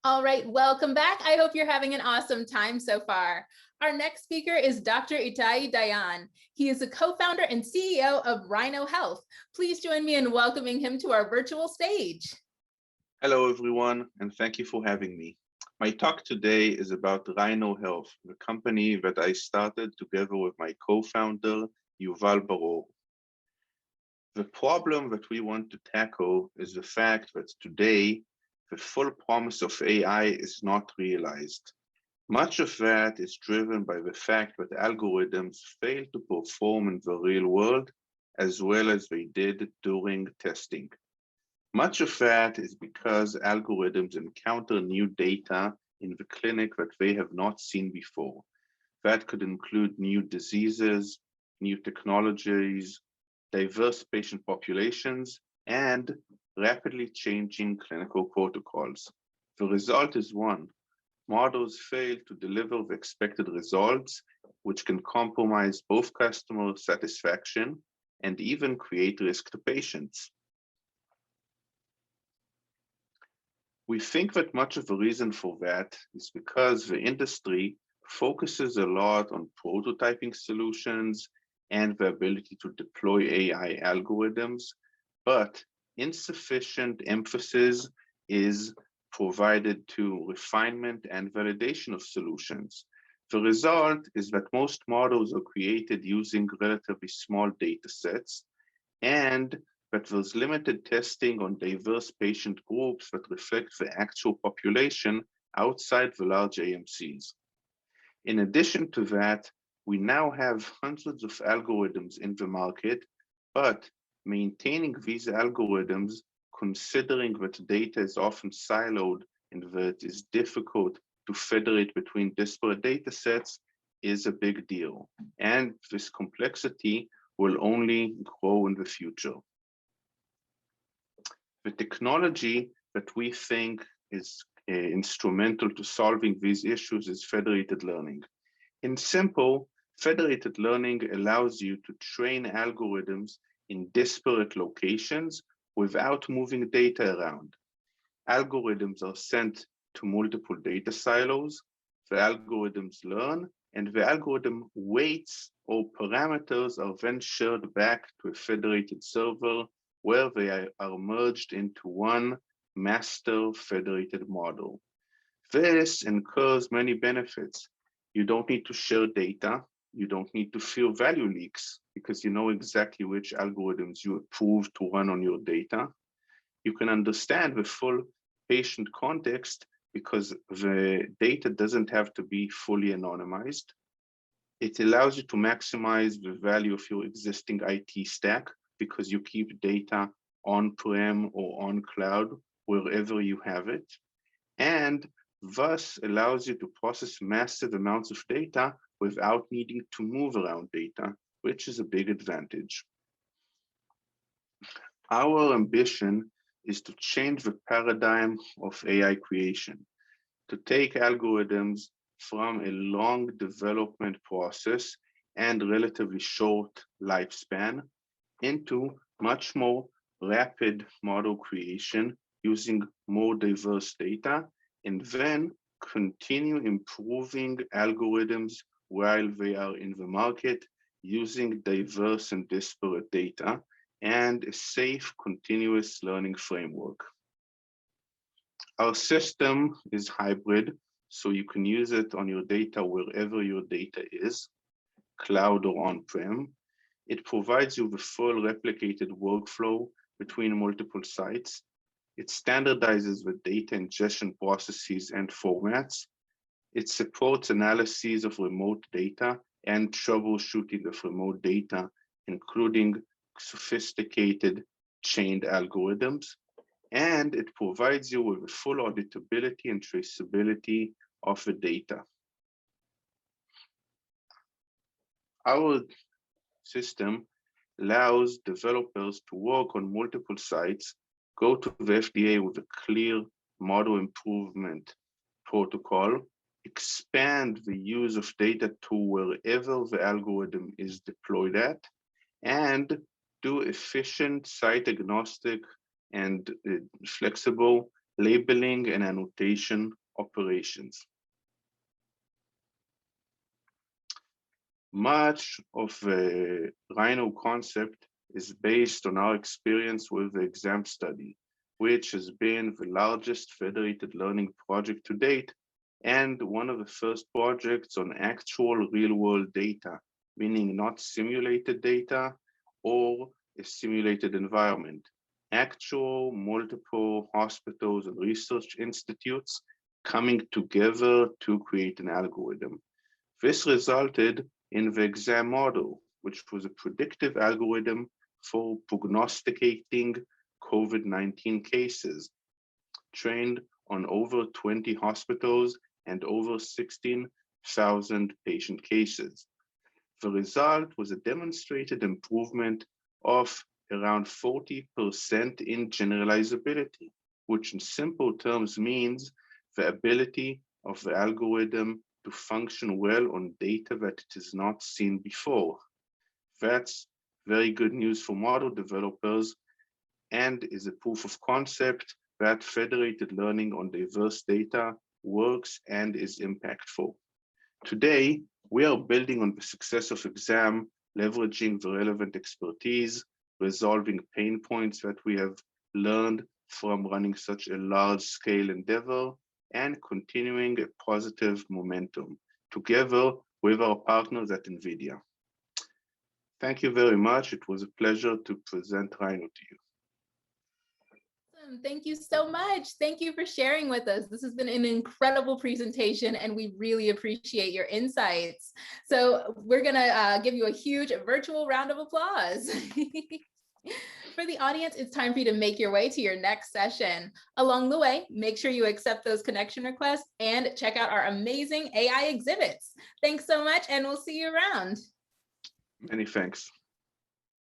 All right, welcome back. I hope you're having an awesome time so far. Our next speaker is Dr. Ittai Dayan. He is a co-founder and CEO of Rhino Health. Please join me in welcoming him to our virtual stage. Hello, everyone, and thank you for having me. My talk today is about Rhino Health, the company that I started together with my co-founder, Yuval Baror. The problem that we want to tackle is the fact that today, the full promise of AI is not realized. Much of that is driven by the fact that algorithms fail to perform in the real world as well as they did during testing. Much of that is because algorithms encounter new data in the clinic that they have not seen before. That could include new diseases, new technologies, diverse patient populations, and rapidly changing clinical protocols. The result is one: models fail to deliver the expected results, which can compromise both customer satisfaction and even create risk to patients. We think that much of the reason for that is because the industry focuses a lot on prototyping solutions and the ability to deploy AI algorithms, but insufficient emphasis is provided to refinement and validation of solutions. The result is that most models are created using relatively small data sets, and that there's limited testing on diverse patient groups that reflect the actual population outside the large AMCs. In addition to that, we now have hundreds of algorithms in the market, but maintaining these algorithms, considering that data is often siloed and that it is difficult to federate between disparate data sets, is a big deal. And this complexity will only grow in the future. The technology that we think is instrumental to solving these issues is federated learning. In simple, federated learning allows you to train algorithms in disparate locations without moving data around. Algorithms are sent to multiple data silos, the algorithms learn, and the algorithm weights or parameters are then shared back to a federated server where they are merged into one master federated model. This incurs many benefits. You don't need to share data. You don't need to fear value leaks because you know exactly which algorithms you approve to run on your data. You can understand the full patient context because the data doesn't have to be fully anonymized. It allows you to maximize the value of your existing IT stack because you keep data on-prem or on cloud, wherever you have it, and thus allows you to process massive amounts of data without needing to move around data, which is a big advantage. Our ambition is to change the paradigm of AI creation, to take algorithms from a long development process and relatively short lifespan into much more rapid model creation using more diverse data, and then continue improving algorithms while they are in the market using diverse and disparate data and a safe continuous learning framework. Our system is hybrid, so you can use it on your data wherever your data is, cloud or on-prem. It provides you the full replicated workflow between multiple sites. It standardizes the data ingestion processes and formats. It supports analyses of remote data and troubleshooting of remote data, including sophisticated chained algorithms. And it provides you with the full auditability and traceability of the data. Our system allows developers to work on multiple sites, go to the FDA with a clear model improvement protocol, expand the use of data to wherever the algorithm is deployed at, and do efficient site agnostic and flexible labeling and annotation operations. Much of the Rhino concept is based on our experience with the exam study, which has been the largest federated learning project to date and one of the first projects on actual real-world data, meaning not simulated data or a simulated environment. Actual multiple hospitals and research institutes coming together to create an algorithm. This resulted in the exam model, which was a predictive algorithm for prognosticating COVID-19 cases, trained on over 20 hospitals and over 16,000 patient cases. The result was a demonstrated improvement of around 40% in generalizability, which in simple terms means the ability of the algorithm to function well on data that it is not seen before. That's very good news for model developers and is a proof of concept that federated learning on diverse data works and is impactful. Today, we are building on the success of exam, leveraging the relevant expertise, resolving pain points that we have learned from running such a large-scale endeavor, and continuing a positive momentum together with our partners at NVIDIA. Thank you very much. It was a pleasure to present Rhino to you. Thank you so much. Thank you for sharing with us. This has been an incredible presentation and we really appreciate your insights. So we're gonna give you a huge virtual round of applause. For the audience, it's time for you to make your way to your next session. Along the way, make sure you accept those connection requests and check out our amazing AI exhibits. Thanks so much and we'll see you around. Many thanks.